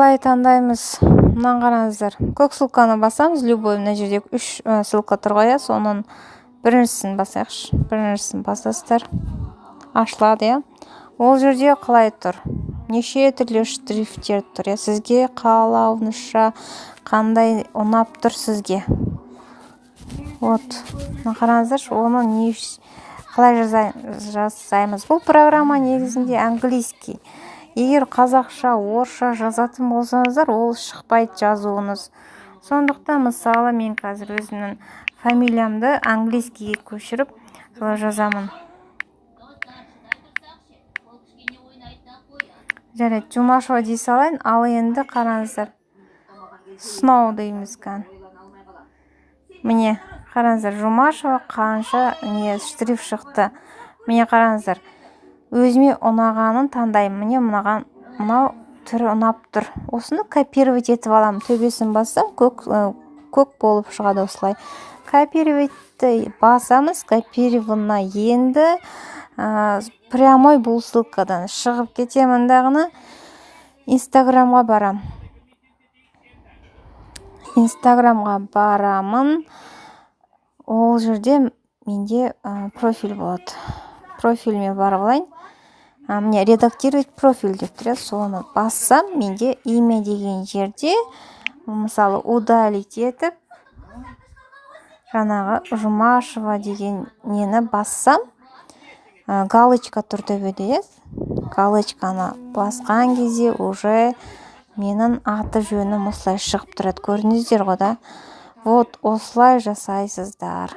былай таңдаймыз. Мынаны қараңыздар. Көк ссылканы басамыз, любой мына жерде 3 ссылка тұр ғой, соның біріншісін басайықшы. Біріншісін басасыздар. Ашылады, иә. Ол жерде қалай тұр? Неше түрлі шрифттер тұр, сізге қалауынша қандай ұнап тұр сізге. Вот, қараңыздар, оны қалай жасаймыз? Бұл программа негізінде английский. Егер қазақша, орысша жазатын болсаңыздар, ол шықпайды жазуыңыз. Сондықтан, мысалы, мен қазір өзімнің фамилиямды английскийге көшіріп, солай жазамын. Жарайды, Жұмашева дей салайын, ал енді қараңыздар. Snow дейміз кән. Міне, қараңыздар, Жұмашева қанша штриф шықты. Міне қараңыздар. Өзіме ұнағанын таңдаймын. Міне мынау түрі ұнап тұр. Осыны копировать етіп аламын. Төбесін бассам, көк болып шығады осылай. Копировайтты басамыз, копирована енді прямой бұл ссылкадан шығып кетемін дағыны Инстаграмға барам. Инстаграмға барамын. Ол жерде менде профиль болады. Профиліме барып алайын. Мне редактировать профиль деп тұр, соны бассам, менде имя деген жерде, мысалы, удалить етіп, жаңағы Жұмашева деген нені бассам, галочка тұр төбеде, галочканы басқан кезде уже менің аты жөнім осылай шығып тұрады. Көрдіңіздер ғой да? Вот осылай жасайсыздар.